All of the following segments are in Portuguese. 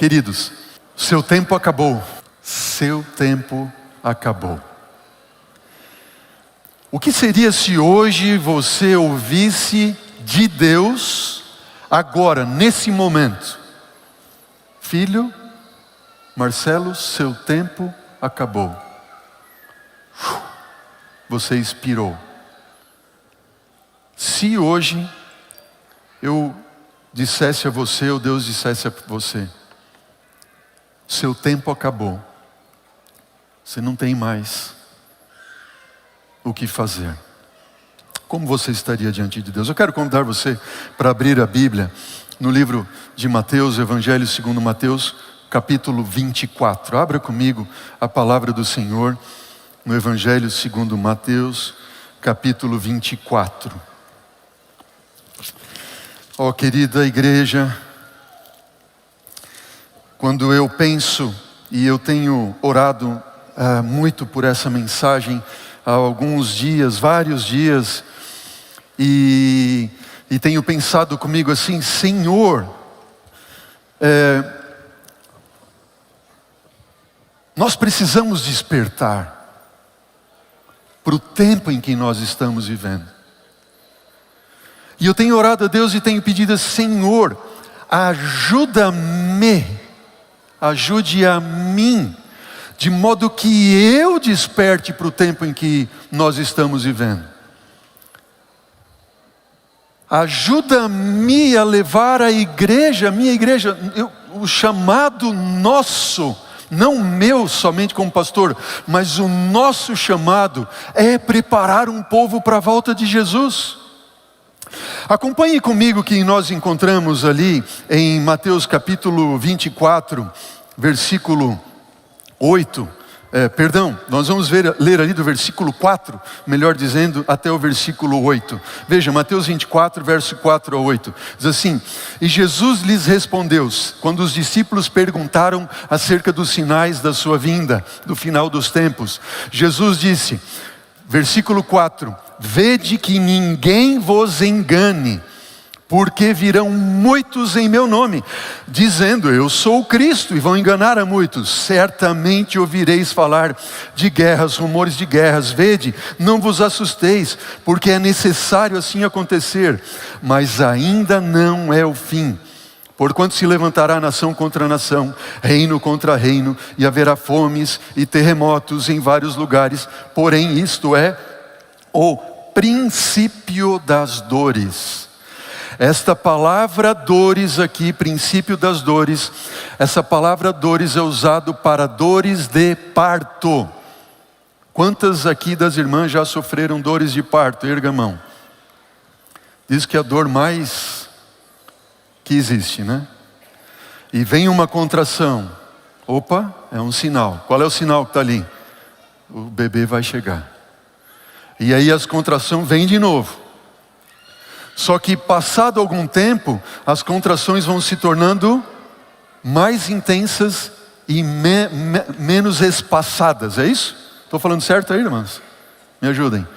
Queridos, seu tempo acabou. Seu tempo acabou. O que seria se hoje você ouvisse de Deus, agora, nesse momento: filho, Marcelo, seu tempo acabou. Você expirou. Se hoje eu dissesse a você, ou Deus dissesse a você: seu tempo acabou, você não tem mais o que fazer, como você estaria diante de Deus? Eu quero convidar você para abrir a Bíblia no livro de Mateus, Evangelho segundo Mateus, capítulo 24. Abra comigo a palavra do Senhor no Evangelho segundo Mateus, capítulo 24. Ó querida igreja, quando eu penso, e eu tenho orado muito por essa mensagem há alguns dias, vários dias, e tenho pensado comigo assim: Senhor, nós precisamos despertar para o tempo em que nós estamos vivendo. E eu tenho orado a Deus e tenho pedido: Senhor, ajuda-me, ajude a mim, de modo que eu desperte para o tempo em que nós estamos vivendo. Ajuda-me a levar a igreja, a minha igreja, o chamado nosso, não meu somente como pastor, mas o nosso chamado é preparar um povo para a volta de Jesus. Acompanhe comigo que nós encontramos ali em Mateus capítulo 24, versículo 8, nós vamos ler ali do versículo 4, melhor dizendo, até o versículo 8. Veja, Mateus 24, verso 4 a 8. Diz assim: E Jesus lhes respondeu, quando os discípulos perguntaram acerca dos sinais da sua vinda, do final dos tempos. Jesus disse, versículo 4: Vede que ninguém vos engane, porque virão muitos em meu nome, dizendo, eu sou o Cristo, e vão enganar a muitos. Certamente ouvireis falar de guerras, rumores de guerras. Vede, não vos assusteis, porque é necessário assim acontecer, mas ainda não é o fim. Porquanto se levantará nação contra nação, reino contra reino, e haverá fomes e terremotos em vários lugares. Porém, isto é o princípio das dores. Esta palavra dores aqui, princípio das dores, essa palavra dores é usado para dores de parto. Quantas aqui das irmãs já sofreram dores de parto? Erga a mão. Diz que é a dor mais que existe, né? E vem uma contração. Opa, é um sinal. Qual é o sinal que está ali? O bebê vai chegar. E aí as contrações vêm de novo. Só que passado algum tempo, as contrações vão se tornando mais intensas e menos espaçadas, é isso? Estou falando certo aí, irmãos? Me ajudem.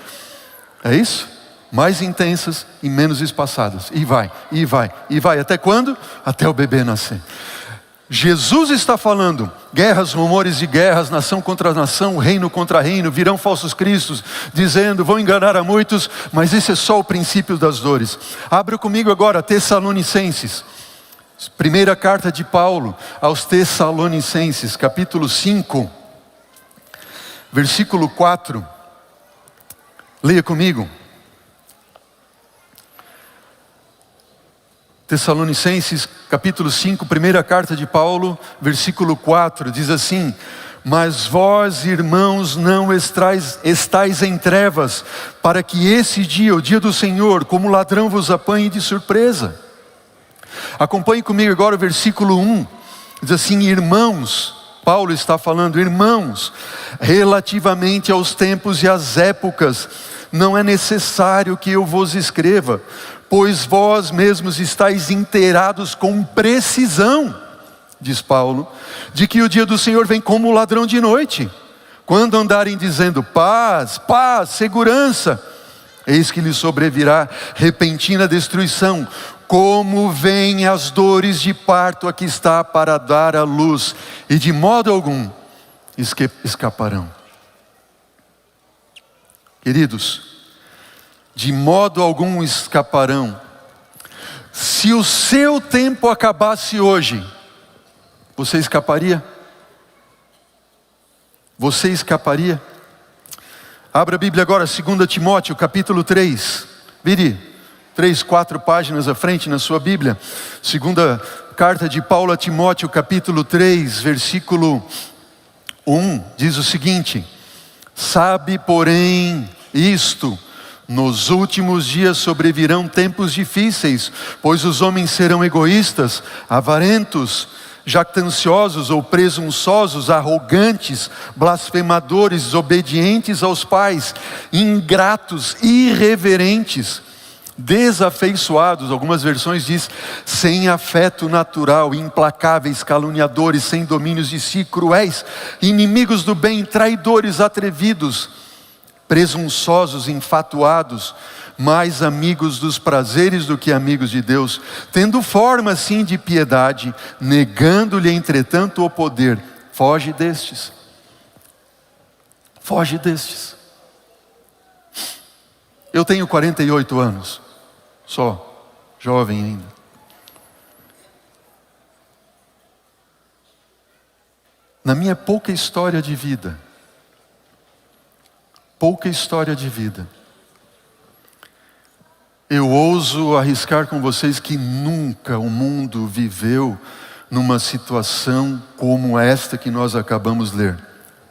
É isso? Mais intensas e menos espaçadas. E vai, e vai, e vai. Até quando? Até o bebê nascer. Jesus está falando, guerras, rumores de guerras, nação contra nação, reino contra reino, virão falsos cristos, dizendo, vão enganar a muitos, mas esse é só o princípio das dores. Abra comigo agora Tessalonicenses, primeira carta de Paulo aos Tessalonicenses, capítulo 5, versículo 4, leia comigo. Tessalonicenses, capítulo 5, primeira carta de Paulo, versículo 4, diz assim, mas vós, irmãos, não estais em trevas, para que esse dia, o dia do Senhor, como ladrão vos apanhe de surpresa. Acompanhe comigo agora o versículo 1, diz assim, irmãos, Paulo está falando, irmãos, relativamente aos tempos e às épocas, não é necessário que eu vos escreva, pois vós mesmos estáis inteirados com precisão, diz Paulo, de que o dia do Senhor vem como ladrão de noite. Quando andarem dizendo paz, paz, segurança, eis que lhes sobrevirá repentina destruição, como vêm as dores de parto a que está para dar à luz, e de modo algum escaparão. Queridos, de modo algum escaparão. Se o seu tempo acabasse hoje, você escaparia? Você escaparia? Abra a Bíblia agora, 2 Timóteo, capítulo 3. Vire 3, 4 páginas à frente na sua Bíblia. Segunda carta de Paulo a Timóteo, capítulo 3, versículo 1. Diz o seguinte: sabe, porém, isto: nos últimos dias sobrevirão tempos difíceis, pois os homens serão egoístas, avarentos, jactanciosos ou presunçosos, arrogantes, blasfemadores, desobedientes aos pais, ingratos, irreverentes, desafeiçoados, algumas versões diz, sem afeto natural, implacáveis, caluniadores, sem domínios de si, cruéis, inimigos do bem, traidores, atrevidos, presunçosos, infatuados, mais amigos dos prazeres do que amigos de Deus, tendo forma sim de piedade, negando-lhe entretanto o poder. Foge destes. Foge destes. Eu tenho 48 anos, só, jovem ainda. Na minha pouca história de vida, eu ouso arriscar com vocês que nunca o mundo viveu numa situação como esta que nós acabamos de ler,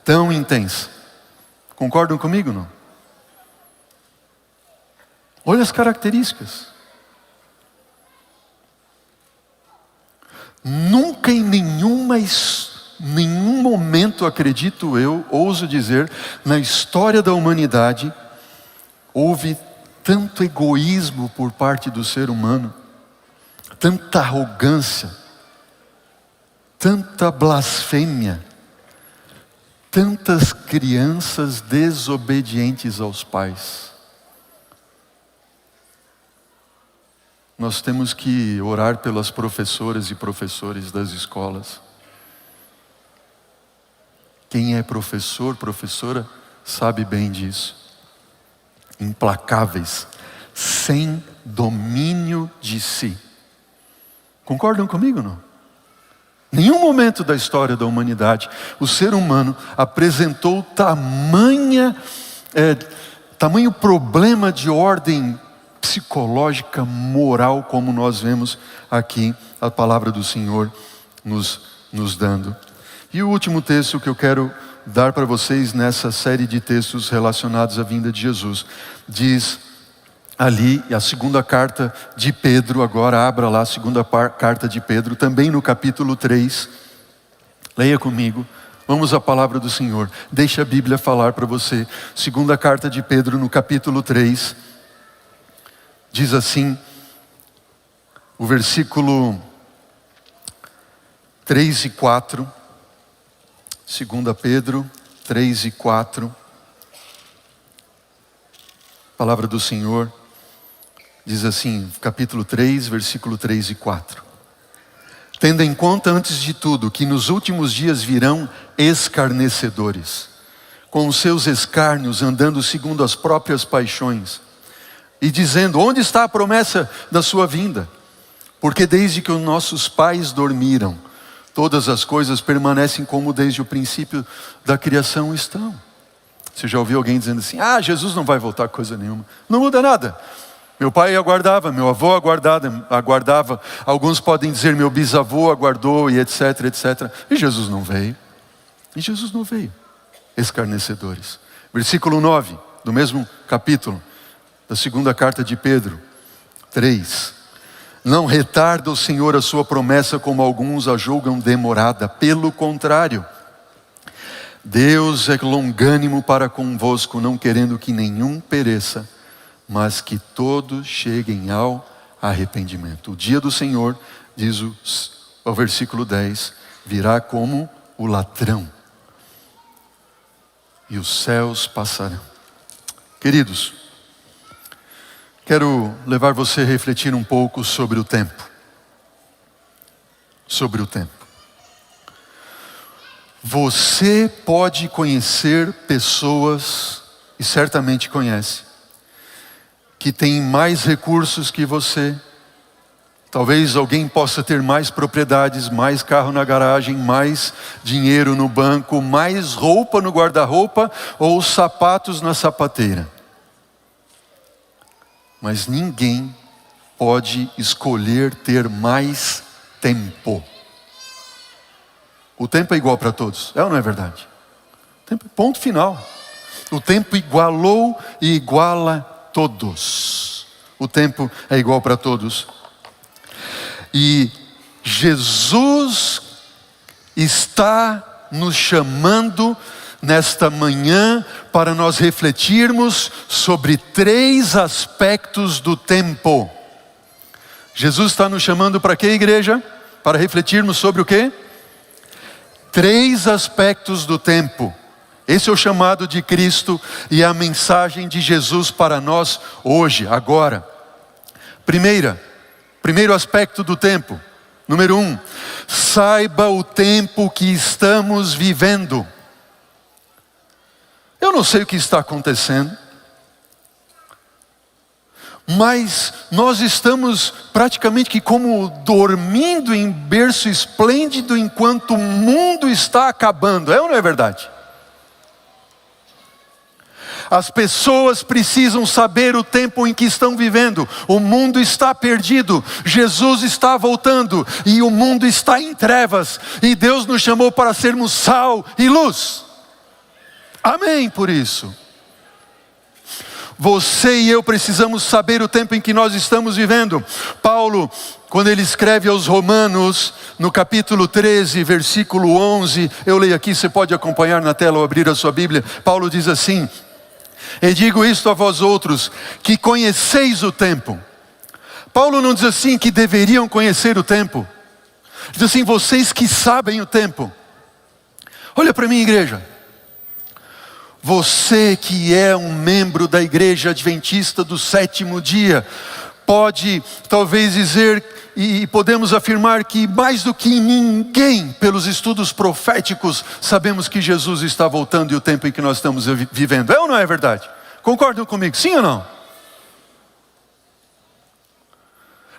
tão intensa. Concordam comigo, não? Olha as características. Nunca em nenhum momento, acredito eu, ouso dizer, na história da humanidade, houve tanto egoísmo por parte do ser humano, tanta arrogância, tanta blasfêmia, tantas crianças desobedientes aos pais. Nós temos que orar pelas professoras e professores das escolas. Quem é professor, professora, sabe bem disso. Implacáveis, sem domínio de si. Concordam comigo, não? Nenhum momento da história da humanidade o ser humano apresentou tamanho problema de ordem psicológica, moral, como nós vemos aqui a palavra do Senhor nos dando. E o último texto que eu quero dar para vocês nessa série de textos relacionados à vinda de Jesus, diz ali, a segunda carta de Pedro, agora abra lá a segunda carta de Pedro, também no capítulo 3, leia comigo, vamos à palavra do Senhor, deixa a Bíblia falar para você. Segunda carta de Pedro no capítulo 3, diz assim, o versículo 3 e 4, 2 Pedro 3 e 4, a palavra do Senhor diz assim, capítulo 3, versículo 3 e 4. Tendo em conta antes de tudo que nos últimos dias virão escarnecedores, com os seus escárnios andando segundo as próprias paixões, e dizendo, onde está a promessa da sua vinda? Porque desde que os nossos pais dormiram, todas as coisas permanecem como desde o princípio da criação estão. Você já ouviu alguém dizendo assim, Jesus não vai voltar coisa nenhuma. Não muda nada. Meu pai aguardava, meu avô aguardava. Alguns podem dizer, meu bisavô aguardou e etc, etc. E Jesus não veio. Escarnecedores. Versículo 9, do mesmo capítulo, da segunda carta de Pedro, 3. Não retarda o Senhor a sua promessa, como alguns a julgam demorada. Pelo contrário, Deus é longânimo para convosco, não querendo que nenhum pereça, mas que todos cheguem ao arrependimento. O dia do Senhor, diz o versículo 10, virá como o ladrão, e os céus passarão. Queridos, Quero levar você a refletir um pouco sobre o tempo. Sobre o tempo. Você pode conhecer pessoas, e certamente conhece, que têm mais recursos que você. Talvez alguém possa ter mais propriedades, mais carro na garagem, mais dinheiro no banco, mais roupa no guarda-roupa ou sapatos na sapateira. Mas ninguém pode escolher ter mais tempo. O tempo é igual para todos, é ou não é verdade? Ponto final. O tempo igualou e iguala todos. O tempo é igual para todos. E Jesus está nos chamando nesta manhã para nós refletirmos sobre 3 aspectos do tempo. Jesus está nos chamando para quê, igreja? Para refletirmos sobre o quê? 3 aspectos do tempo. Esse é o chamado de Cristo e a mensagem de Jesus para nós hoje, agora. Primeiro aspecto do tempo. Número 1, saiba o tempo que estamos vivendo. Eu não sei o que está acontecendo, mas nós estamos praticamente que como dormindo em berço esplêndido enquanto o mundo está acabando, é ou não é verdade? As pessoas precisam saber o tempo em que estão vivendo. O mundo está perdido, Jesus está voltando e o mundo está em trevas. E Deus nos chamou para sermos sal e luz. Amém por isso. Você e eu precisamos saber o tempo em que nós estamos vivendo. Paulo, quando ele escreve aos Romanos, no capítulo 13, versículo 11, eu leio aqui, você pode acompanhar na tela ou abrir a sua Bíblia. Paulo diz assim: e digo isto a vós outros, que conheceis o tempo. Paulo não diz assim que deveriam conhecer o tempo. Diz assim, vocês que sabem o tempo. Olha para mim, igreja. Você que é um membro da igreja adventista do 7º dia, pode talvez dizer, e podemos afirmar que mais do que ninguém, pelos estudos proféticos, sabemos que Jesus está voltando e o tempo em que nós estamos vivendo. É ou não é verdade? Concordam comigo, sim ou não?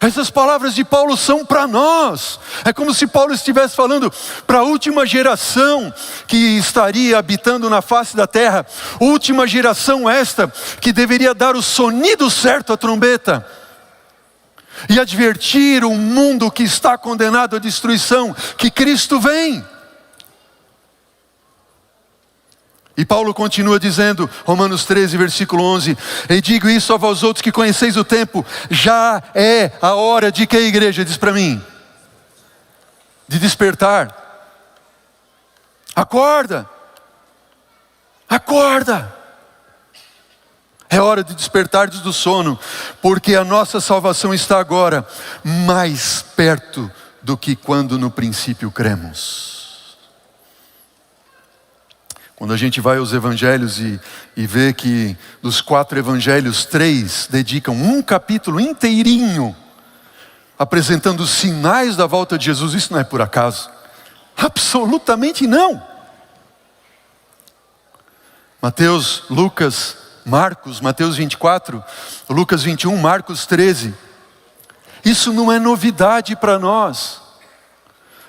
Essas palavras de Paulo são para nós. É como se Paulo estivesse falando para a última geração que estaria habitando na face da terra. Última geração esta que deveria dar o sonido certo à trombeta e advertir o mundo que está condenado à destruição, que Cristo vem. E Paulo continua dizendo, Romanos 13, versículo 11, e digo isso a vós outros que conheceis o tempo, já é a hora de que a igreja diz para mim? De despertar. Acorda! Acorda! É hora de despertar do sono, porque a nossa salvação está agora mais perto do que quando no princípio cremos. Quando a gente vai aos evangelhos e vê que dos 4 evangelhos, 3 dedicam um capítulo inteirinho apresentando os sinais da volta de Jesus, isso não é por acaso. Absolutamente não. Mateus, Lucas, Marcos, Mateus 24, Lucas 21, Marcos 13. Isso não é novidade para nós.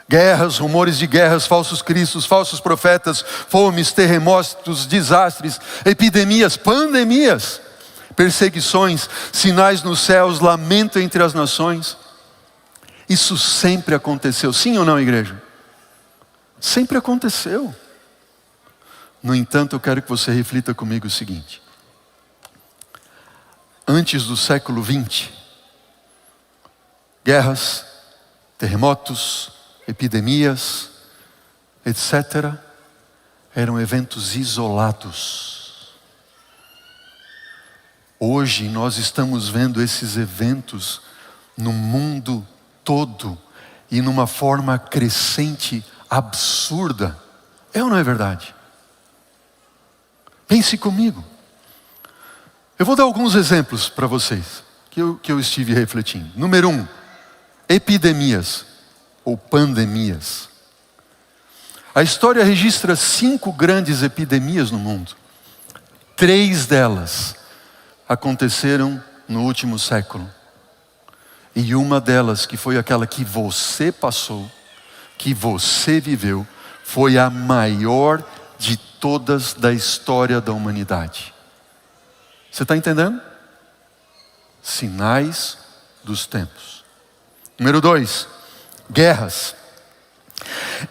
Guerras, rumores de guerras, falsos cristos, falsos profetas, fomes, terremotos, desastres, epidemias, pandemias, perseguições, sinais nos céus, lamento entre as nações. Isso sempre aconteceu, sim ou não, igreja? Sempre aconteceu. No entanto, eu quero que você reflita comigo o seguinte: antes do século 20, guerras, terremotos, epidemias, etc., eram eventos isolados. Hoje nós estamos vendo esses eventos no mundo todo e numa forma crescente, absurda. É ou não é verdade? Pense comigo. Eu vou dar alguns exemplos para vocês. que eu estive refletindo. Número 1, epidemias ou pandemias. A história registra 5 grandes epidemias no mundo. 3 delas aconteceram no último século. E uma delas, que foi aquela que você passou, que você viveu, foi a maior de todas da história da humanidade. Você está entendendo? Sinais dos tempos. Número 2, guerras.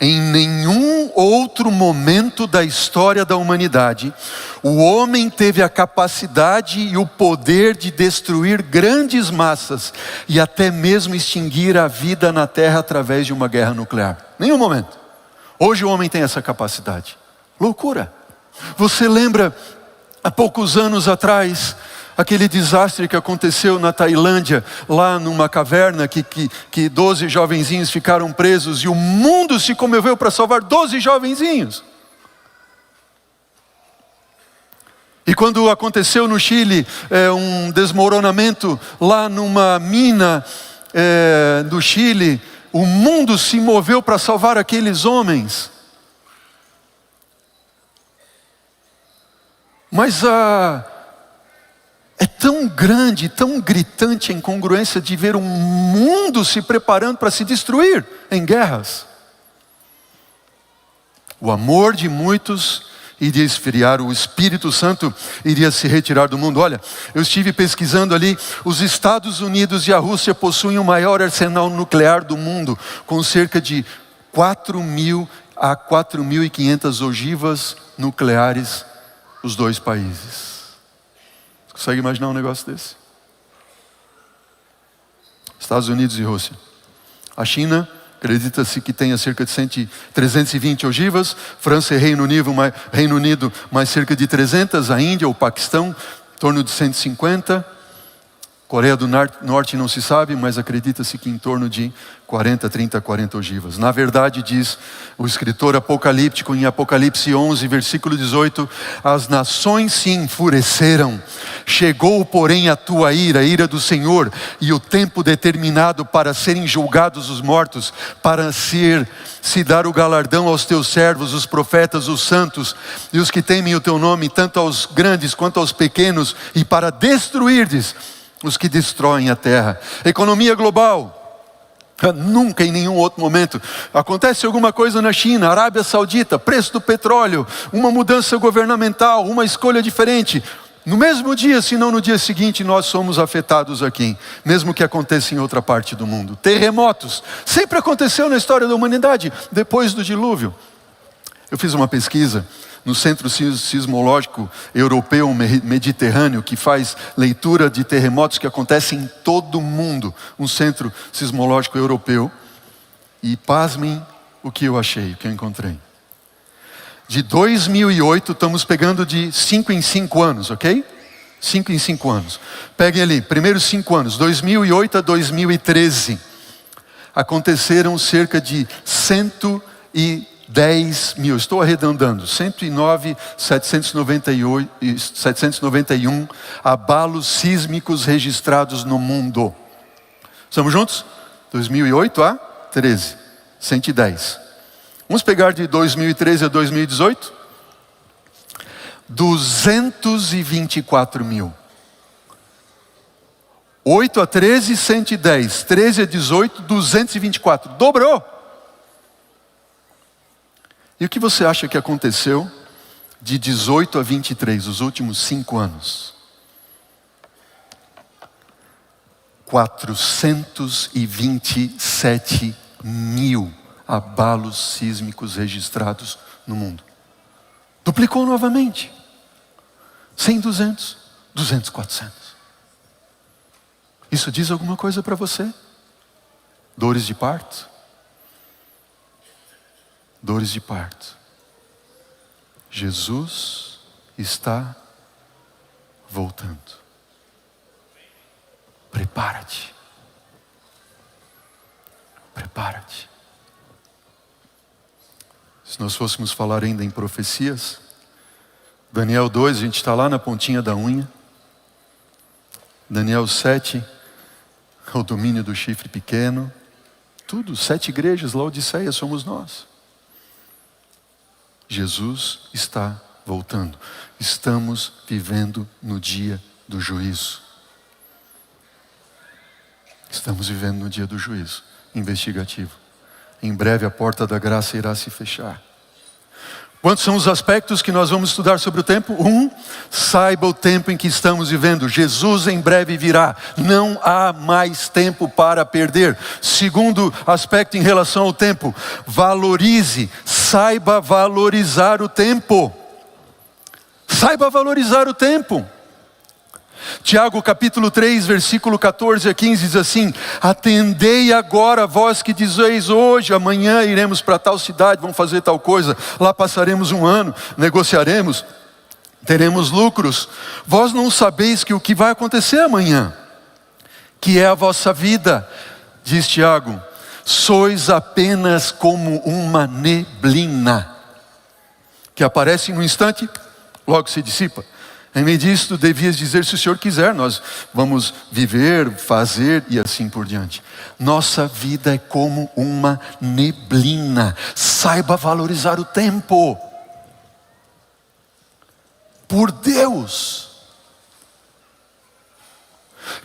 Em nenhum outro momento da história da humanidade, o homem teve a capacidade e o poder de destruir grandes massas e até mesmo extinguir a vida na Terra através de uma guerra nuclear. Nenhum momento. Hoje o homem tem essa capacidade. Loucura. Você lembra, há poucos anos atrás, aquele desastre que aconteceu na Tailândia, lá numa caverna, que 12 jovenzinhos ficaram presos e o mundo se comoveu para salvar 12 jovenzinhos. E quando aconteceu no Chile um desmoronamento lá numa mina do Chile, o mundo se moveu para salvar aqueles homens. Mas é tão grande, tão gritante a incongruência de ver um mundo se preparando para se destruir em guerras. O amor de muitos iria esfriar, o Espírito Santo iria se retirar do mundo. Olha, eu estive pesquisando ali, os Estados Unidos e a Rússia possuem o maior arsenal nuclear do mundo, com cerca de 4.000 a 4.500 ogivas nucleares, os dois países. Consegue imaginar um negócio desse? Estados Unidos e Rússia. A China, acredita-se que tenha cerca de 320 ogivas. França e Reino Unido, mais cerca de 300. A Índia, o Paquistão, em torno de 150. Coreia do Norte não se sabe, mas acredita-se que em torno de 40 ogivas. Na verdade, diz o escritor apocalíptico em Apocalipse 11, versículo 18, as nações se enfureceram, chegou porém a tua ira, a ira do Senhor, e o tempo determinado para serem julgados os mortos, para se dar o galardão aos teus servos, os profetas, os santos, e os que temem o teu nome, tanto aos grandes quanto aos pequenos, e para destruirdes os que destroem a terra. Economia global. Nunca em nenhum outro momento acontece alguma coisa na China, Arábia Saudita, preço do petróleo, uma mudança governamental, uma escolha diferente. No mesmo dia, se não no dia seguinte, nós somos afetados aqui, mesmo que aconteça em outra parte do mundo. Terremotos, sempre aconteceu na história da humanidade, depois do dilúvio. Eu fiz uma pesquisa no Centro Sismológico Europeu Mediterrâneo, que faz leitura de terremotos que acontecem em todo o mundo, um centro sismológico europeu. E pasmem o que eu achei, o que eu encontrei. De 2008, estamos pegando de 5 em 5 anos, ok? 5 em 5 anos. Peguem ali, primeiros 5 anos, 2008 a 2013. Aconteceram cerca de 110 mil, estou arredondando, 109.791 abalos sísmicos registrados no mundo. Estamos juntos? 2008 a 13, 110. Vamos pegar de 2013 a 2018? 224 mil. 8 a 13, 110. 13 a 18, 224. Dobrou. E o que você acha que aconteceu de 18 a 23, os últimos 5 anos? 427 mil abalos sísmicos registrados no mundo. Duplicou novamente. 100, 200, 200, 400. Isso diz alguma coisa para você? Dores de parto? Dores de parto. Jesus está voltando. Prepara-te. Prepara-te. Se nós fôssemos falar ainda em profecias, Daniel 2, a gente está lá na pontinha da unha. Daniel 7, o domínio do chifre pequeno, tudo, 7 igrejas, Laodiceia somos nós. Jesus está voltando. Estamos vivendo no dia do juízo. Estamos vivendo no dia do juízo investigativo. Em breve a porta da graça irá se fechar. Quantos são os aspectos que nós vamos estudar sobre o tempo? 1, saiba o tempo em que estamos vivendo. Jesus em breve virá. Não há mais tempo para perder. Segundo aspecto em relação ao tempo, valorize, saiba valorizar o tempo. Saiba valorizar o tempo. Tiago capítulo 3, versículo 14 a 15 diz assim: atendei agora vós que dizeis hoje, amanhã iremos para tal cidade, vamos fazer tal coisa, lá passaremos um ano, negociaremos, teremos lucros. Vós não sabeis que o que vai acontecer amanhã, que é a vossa vida, diz Tiago, sois apenas como uma neblina, que aparece num instante, logo se dissipa. Em meio disto, devias dizer, se o Senhor quiser, nós vamos viver, fazer e assim por diante. Nossa vida é como uma neblina. Saiba valorizar o tempo. Por Deus.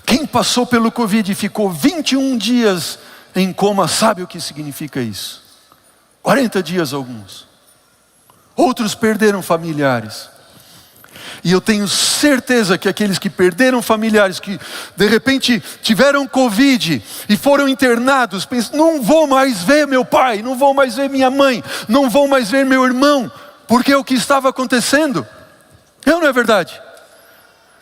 Quem passou pelo Covid e ficou 21 dias em coma, sabe o que significa isso? 40 dias alguns. Outros perderam familiares. E eu tenho certeza que aqueles que perderam familiares, que de repente tiveram Covid e foram internados, pensam, não vou mais ver meu pai, não vou mais ver minha mãe, não vou mais ver meu irmão, porque é o que estava acontecendo. Não é verdade?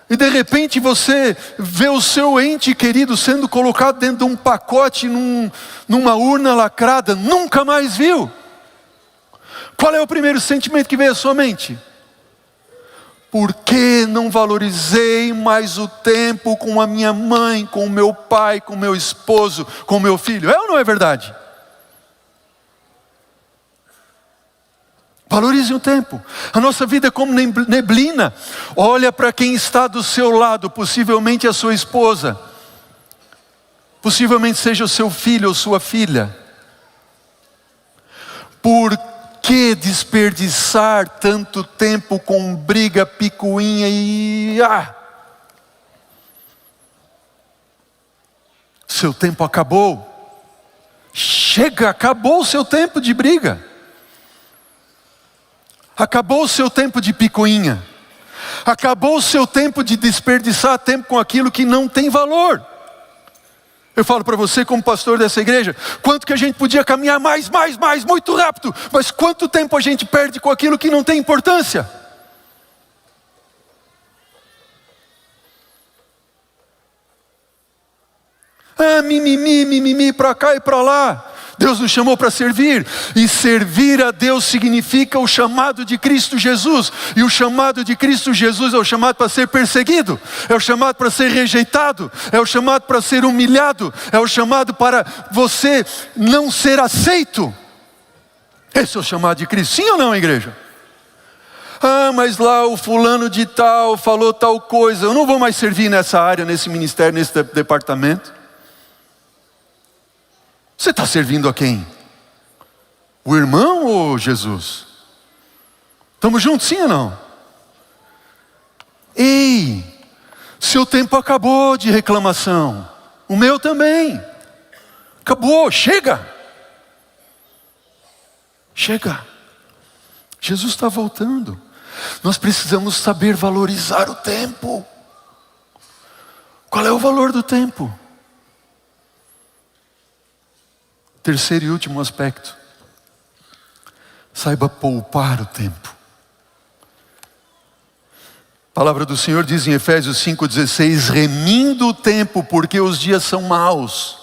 E de repente você vê o seu ente querido sendo colocado dentro de um pacote, numa urna lacrada, nunca mais viu. Qual é o primeiro sentimento que veio à sua mente? Por que não valorizei mais o tempo com a minha mãe, com o meu pai, com o meu esposo, com o meu filho? É ou não é verdade? Valorize o tempo. A nossa vida é como neblina. Olha para quem está do seu lado, possivelmente a sua esposa, possivelmente seja o seu filho ou sua filha. Por que desperdiçar tanto tempo com briga, picuinha e... Seu tempo acabou. Chega, acabou o seu tempo de briga. Acabou o seu tempo de picuinha. Acabou o seu tempo de desperdiçar tempo com aquilo que não tem valor. Eu falo para você como pastor dessa igreja, quanto que a gente podia caminhar mais, muito rápido, mas quanto tempo a gente perde com aquilo que não tem importância? Mimimi, para cá e para lá. Deus nos chamou para servir, e servir a Deus significa o chamado de Cristo Jesus, e o chamado de Cristo Jesus é o chamado para ser perseguido, é o chamado para ser rejeitado, é o chamado para ser humilhado, é o chamado para você não ser aceito. Esse é o chamado de Cristo, sim ou não, igreja? Mas lá o fulano de tal falou tal coisa, eu não vou mais servir nessa área, nesse ministério, nesse departamento. Você está servindo a quem? O irmão ou Jesus? Estamos juntos, sim ou não? Ei, seu tempo acabou de reclamação. O meu também. Acabou, chega. Chega. Jesus está voltando. Nós precisamos saber valorizar o tempo. Qual é o valor do tempo? Terceiro e último aspecto. Saiba poupar o tempo. A palavra do Senhor diz em Efésios 5,16, remindo o tempo, porque os dias são maus.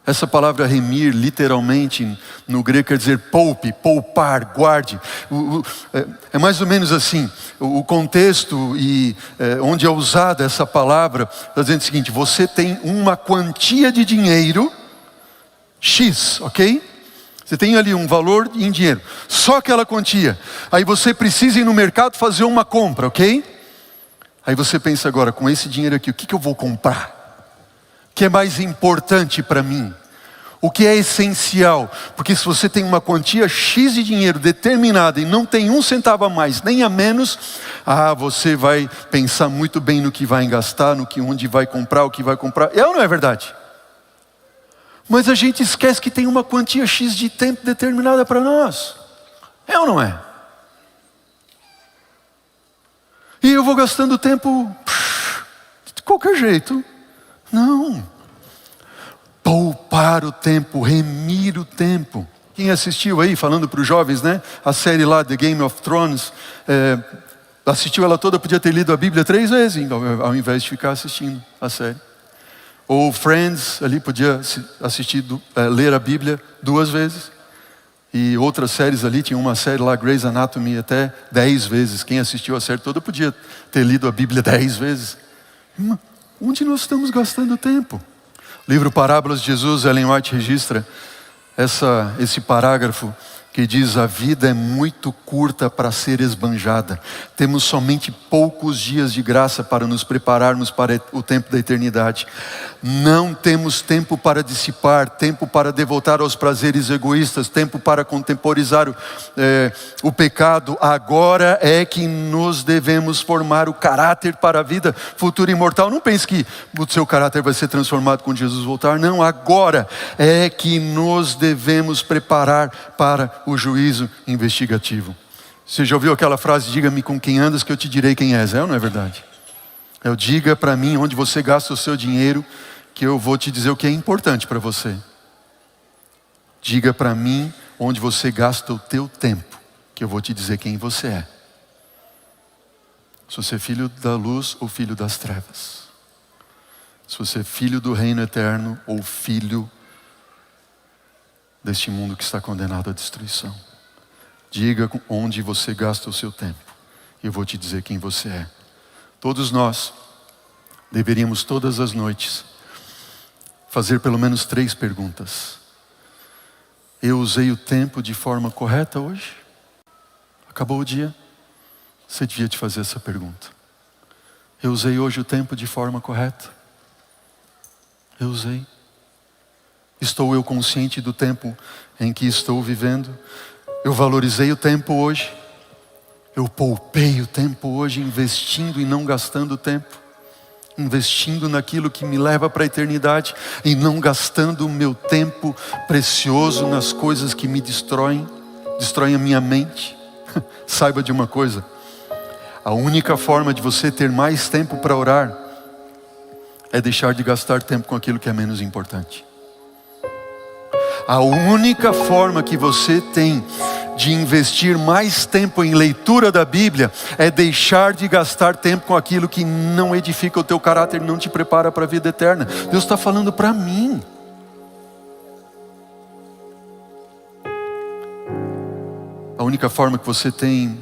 Essa palavra remir, literalmente, no grego quer dizer poupe, poupar, guarde. É mais ou menos assim, o contexto e onde é usada essa palavra, está dizendo o seguinte, você tem uma quantia de dinheiro, X, ok? Você tem ali um valor em dinheiro, só aquela quantia. Aí você precisa ir no mercado fazer uma compra, ok? Aí você pensa agora, com esse dinheiro aqui, o que eu vou comprar? que é mais importante para mim? O que é essencial? Porque se você tem uma quantia X de dinheiro determinada e não tem um centavo a mais, nem a menos, você vai pensar muito bem no que vai gastar, onde vai comprar, o que vai comprar. É ou não é verdade? Mas a gente esquece que tem uma quantia X de tempo determinada para nós. É ou não é? E eu vou gastando tempo de qualquer jeito. Não. Poupar o tempo, remir o tempo. Quem assistiu aí, falando para os jovens, né? A série lá, The Game of Thrones, assistiu ela toda, podia ter lido a Bíblia 3 vezes, ao invés de ficar assistindo a série. Ou Friends, ali podia assistir, ler a Bíblia 2 vezes. E outras séries ali, tinha uma série lá, Grey's Anatomy, até 10 vezes. Quem assistiu a série toda podia ter lido a Bíblia 10 vezes. Onde nós estamos gastando tempo? Livro Parábolas de Jesus, Ellen White registra esse parágrafo que diz: a vida é muito curta para ser esbanjada. Temos somente poucos dias de graça para nos prepararmos para o tempo da eternidade. Não temos tempo para dissipar, tempo para devotar aos prazeres egoístas, tempo para contemporizar o pecado. Agora é que nos devemos formar o caráter para a vida futura e imortal. Não pense que o seu caráter vai ser transformado quando Jesus voltar. Não, agora é que nos devemos preparar para o juízo investigativo. Você já ouviu aquela frase: diga-me com quem andas que eu te direi quem és? É ou não é verdade? Diga para mim onde você gasta o seu dinheiro, que eu vou te dizer o que é importante para você. Diga para mim onde você gasta o teu tempo, que eu vou te dizer quem você é. Se você é filho da luz ou filho das trevas. Se você é filho do reino eterno ou filho deste mundo que está condenado à destruição. Diga onde você gasta o seu tempo, e eu vou te dizer quem você é. Todos nós deveríamos todas as noites fazer pelo menos 3 perguntas. Eu usei o tempo de forma correta hoje? Acabou o dia? Você devia te fazer essa pergunta. Eu usei hoje o tempo de forma correta? Eu usei. Estou eu consciente do tempo em que estou vivendo? Eu valorizei o tempo hoje? Eu poupei o tempo hoje, investindo e não gastando tempo? Investindo naquilo que me leva para a eternidade e não gastando o meu tempo precioso nas coisas que me destroem a minha mente? Saiba de uma coisa: a única forma de você ter mais tempo para orar é deixar de gastar tempo com aquilo que é menos importante. A única forma que você tem de investir mais tempo em leitura da Bíblia é deixar de gastar tempo com aquilo que não edifica o teu caráter, não te prepara para a vida eterna. Deus está falando para mim. A única forma que você tem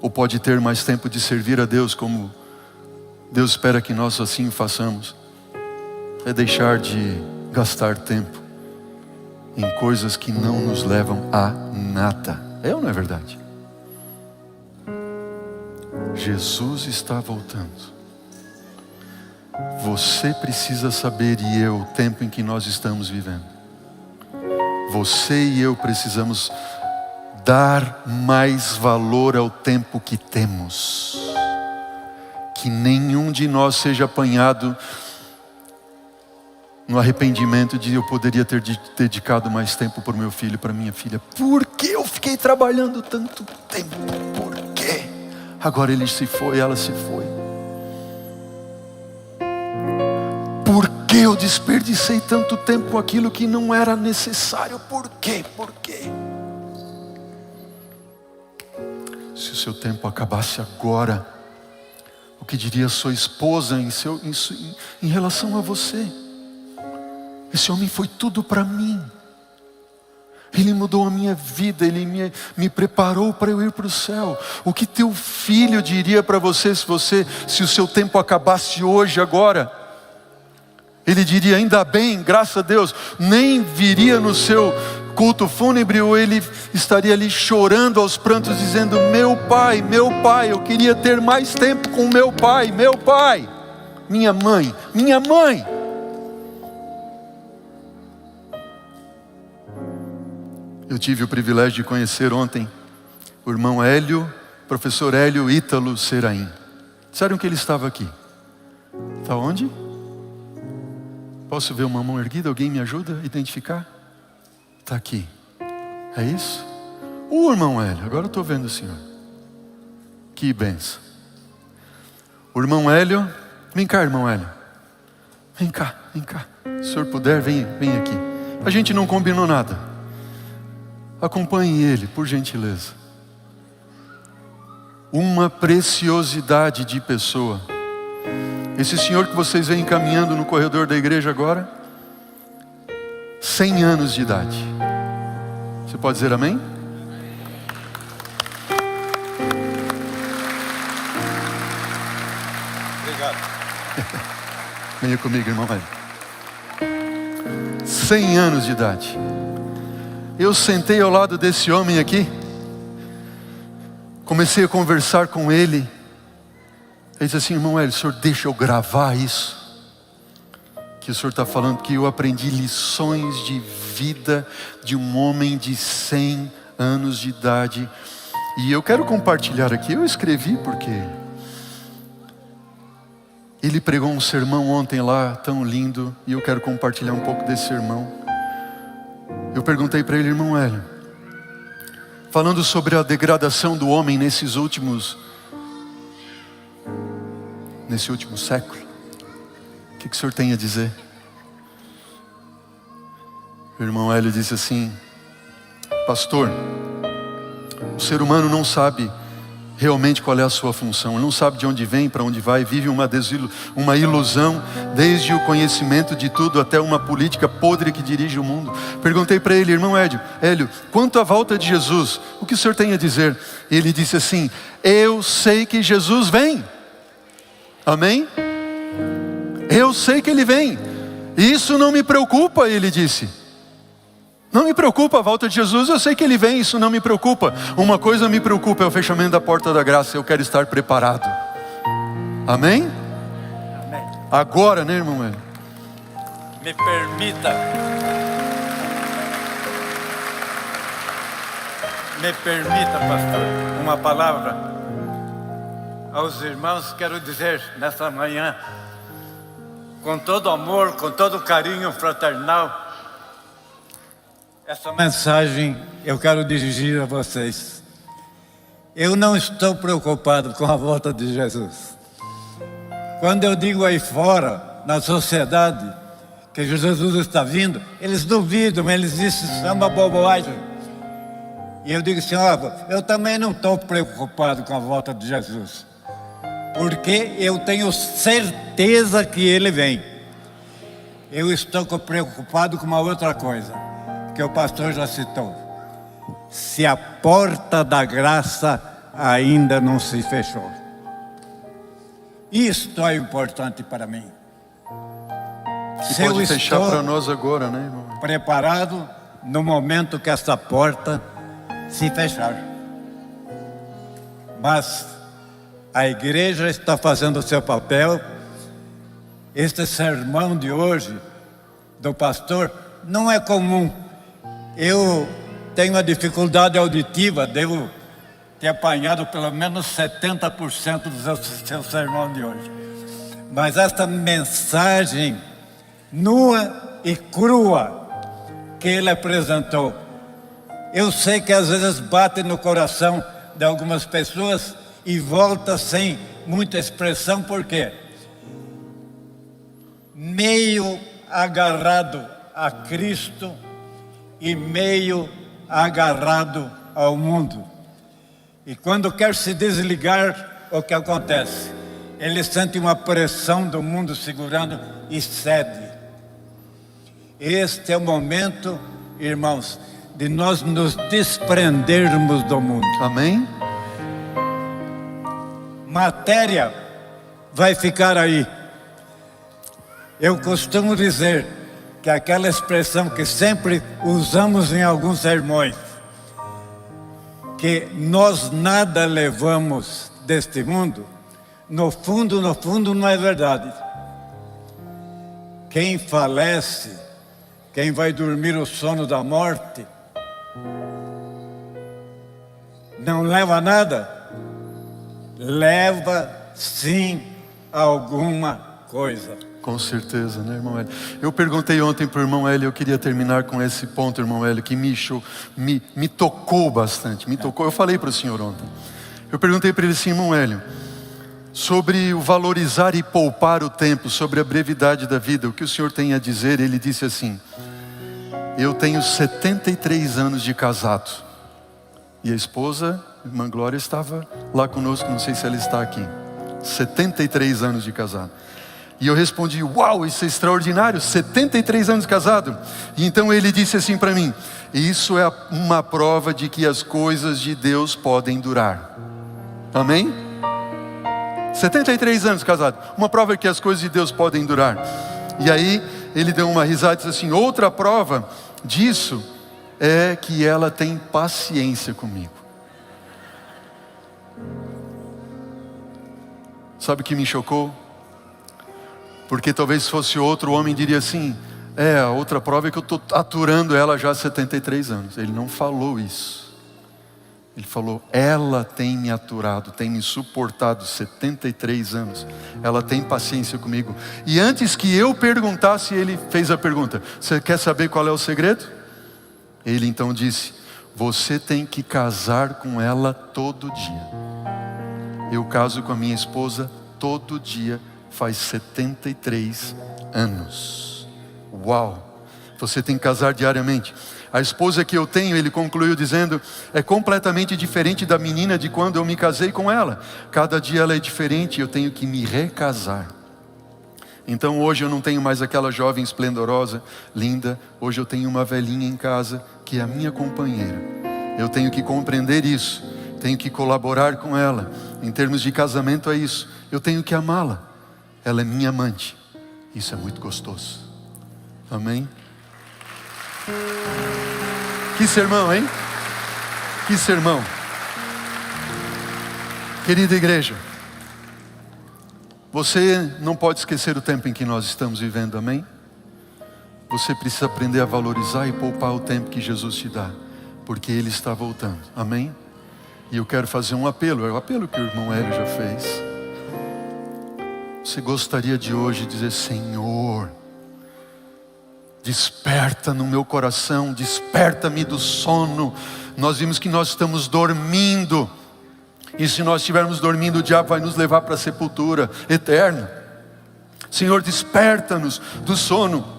ou pode ter mais tempo de servir a Deus, como Deus espera que nós assim façamos, é deixar de gastar tempo em coisas que não nos levam a nada. É ou não é verdade? Jesus está voltando. Você precisa saber, e eu, o tempo em que nós estamos vivendo. Você e eu precisamos dar mais valor ao tempo que temos. Que nenhum de nós seja apanhado no arrependimento de eu poderia ter dedicado mais tempo para o meu filho, para minha filha. Por que eu fiquei trabalhando tanto tempo? Por quê? Agora ele se foi, ela se foi. Por que eu desperdicei tanto tempo com aquilo que não era necessário? Por quê? Por quê? Se o seu tempo acabasse agora, o que diria sua esposa em relação a você? Esse homem foi tudo para mim. Ele mudou a minha vida, ele me preparou para eu ir para o céu. O que teu filho diria para você se o seu tempo acabasse hoje, agora? Ele diria: ainda bem, graças a Deus. Nem viria no seu culto fúnebre, ou ele estaria ali chorando aos prantos, dizendo: meu pai, eu queria ter mais tempo com meu pai, minha mãe. Eu tive o privilégio de conhecer ontem o irmão Hélio, professor Hélio Ítalo Seraim. Disseram que ele estava aqui. Está onde? Posso ver uma mão erguida? Alguém me ajuda a identificar? Está aqui. É isso? O irmão Hélio, agora eu estou vendo o senhor. Que benção. O irmão Hélio, vem cá, irmão Hélio. Vem cá, vem cá. Se o senhor puder, vem aqui. A gente não combinou nada. Acompanhe ele, por gentileza. Uma preciosidade de pessoa. Esse senhor que vocês veem caminhando no corredor da igreja agora, 100 anos de idade. Você pode dizer amém? Obrigado. Venha comigo, irmão velho. 100 anos de idade. Eu sentei ao lado desse homem aqui. Comecei a conversar com ele. Ele disse assim: irmão Hélio, o senhor deixa eu gravar isso? Que o senhor está falando que eu aprendi lições de vida de um homem de 100 anos de idade. E eu quero compartilhar aqui. Eu escrevi porque ele pregou um sermão ontem lá, tão lindo. E eu quero compartilhar um pouco desse sermão. Eu perguntei para ele: irmão Hélio, falando sobre a degradação do homem nesse último século, o que o senhor tem a dizer? O irmão Hélio disse assim: pastor, o ser humano não sabe realmente qual é a sua função. Ele não sabe de onde vem, para onde vai. Vive uma ilusão, desde o conhecimento de tudo até uma política podre que dirige o mundo. Perguntei para ele: irmão Hélio, quanto à volta de Jesus, o que o senhor tem a dizer? Ele disse assim: eu sei que Jesus vem. Amém? Eu sei que Ele vem. Isso não me preocupa, ele disse. Não me preocupa a volta de Jesus, eu sei que Ele vem, isso não me preocupa. Uma coisa me preocupa, é o fechamento da porta da graça. Eu quero estar preparado. Amém? Amém. Agora, né, irmão Hélio? Me permita pastor, uma palavra aos irmãos. Quero dizer nessa manhã, com todo amor, com todo carinho fraternal, essa mensagem eu quero dirigir a vocês. Eu não estou preocupado com a volta de Jesus. Quando eu digo aí fora, na sociedade, que Jesus está vindo, eles duvidam, eles dizem: isso é uma bobagem. E eu digo assim: eu também não estou preocupado com a volta de Jesus, porque eu tenho certeza que Ele vem. Eu estou preocupado com uma outra coisa, que o pastor já citou: se a porta da graça ainda não se fechou. Isto é importante para mim. Se eu pode fechar para nós agora, né, irmão? Preparado no momento que essa porta se fechar. Mas a igreja está fazendo o seu papel. Este sermão de hoje do pastor não é comum. Eu tenho uma dificuldade auditiva, devo ter apanhado pelo menos 70% do seu sermão de hoje. Mas esta mensagem nua e crua que ele apresentou, eu sei que às vezes bate no coração de algumas pessoas e volta sem muita expressão. Por quê? Meio agarrado a Cristo e meio agarrado ao mundo. E quando quer se desligar, o que acontece? Ele sente uma pressão do mundo segurando e cede. Este é o momento, irmãos, de nós nos desprendermos do mundo. Amém? Matéria vai ficar aí. Eu costumo dizer que aquela expressão que sempre usamos em alguns sermões, que nós nada levamos deste mundo, no fundo não é verdade. Quem falece, quem vai dormir o sono da morte, não leva nada? Leva sim alguma coisa. Com certeza, né, irmão Hélio? Eu perguntei ontem para o irmão Hélio, eu queria terminar com esse ponto, irmão Hélio, que me tocou bastante, me tocou. Eu falei para o senhor ontem. Eu perguntei para ele assim, irmão Hélio, sobre o valorizar e poupar o tempo, sobre a brevidade da vida, o que o senhor tem a dizer? Ele disse assim, eu tenho 73 anos de casado. E a esposa, irmã Glória, estava lá conosco, não sei se ela está aqui. 73 anos de casado. E eu respondi, uau, isso é extraordinário, 73 anos de casado. E então ele disse assim para mim, isso é uma prova de que as coisas de Deus podem durar. Amém? 73 anos de casado, uma prova de que as coisas de Deus podem durar. E aí ele deu uma risada e disse assim, outra prova disso é que ela tem paciência comigo. Sabe o que me chocou? Porque talvez se fosse outro homem diria assim, a outra prova é que eu estou aturando ela já há 73 anos. Ele não falou isso. Ele falou, ela tem me aturado, tem me suportado 73 anos. Ela tem paciência comigo. E antes que eu perguntasse, ele fez a pergunta, você quer saber qual é o segredo? Ele então disse, você tem que casar com ela todo dia. Eu caso com a minha esposa todo dia, faz 73 anos. Uau! Você tem que casar diariamente. A esposa que eu tenho, ele concluiu dizendo, é completamente diferente da menina de quando eu me casei com ela. Cada dia ela é diferente, eu tenho que me recasar. Então hoje eu não tenho mais aquela jovem esplendorosa, linda. Hoje eu tenho uma velhinha em casa, que é a minha companheira. Eu tenho que compreender isso. Tenho que colaborar com ela. Em termos de casamento é isso. Eu tenho que amá-la. Ela é minha amante. Isso é muito gostoso. Amém? Que sermão, hein? Que sermão. Querida igreja, você não pode esquecer o tempo em que nós estamos vivendo, amém? Você precisa aprender a valorizar e poupar o tempo que Jesus te dá, porque Ele está voltando, amém? E eu quero fazer um apelo, é o apelo que o irmão Hélio já fez. Você gostaria de hoje dizer, Senhor, desperta no meu coração, desperta-me do sono. Nós vimos que nós estamos dormindo, e se nós estivermos dormindo, o diabo vai nos levar para a sepultura eterna. Senhor, desperta-nos do sono.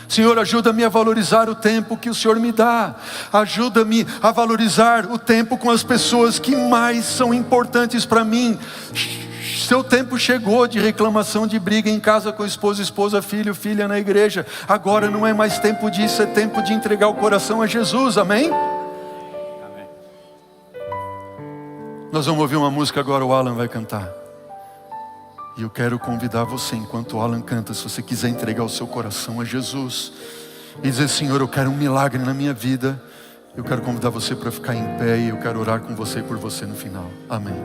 Senhor, ajuda-me a valorizar o tempo que o Senhor me dá. Ajuda-me a valorizar o tempo com as pessoas que mais são importantes para mim. Seu tempo chegou de reclamação, de briga em casa com esposa, filho, filha na igreja. Agora não é mais tempo disso, é tempo de entregar o coração a Jesus, amém? Amém. Nós vamos ouvir uma música agora, o Alan vai cantar. E eu quero convidar você, enquanto o Alan canta, se você quiser entregar o seu coração a Jesus e dizer, Senhor, eu quero um milagre na minha vida, eu quero convidar você para ficar em pé e eu quero orar com você e por você no final. Amém.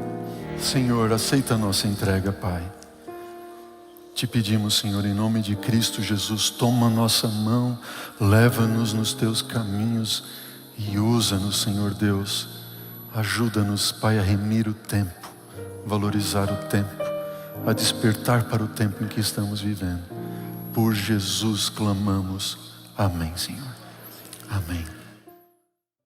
Senhor, aceita a nossa entrega, Pai. Te pedimos, Senhor, em nome de Cristo Jesus, toma nossa mão, leva-nos nos teus caminhos e usa-nos, Senhor Deus. Ajuda-nos, Pai, a remir o tempo, valorizar o tempo, a despertar para o tempo em que estamos vivendo. Por Jesus clamamos. Amém, Senhor. Amém.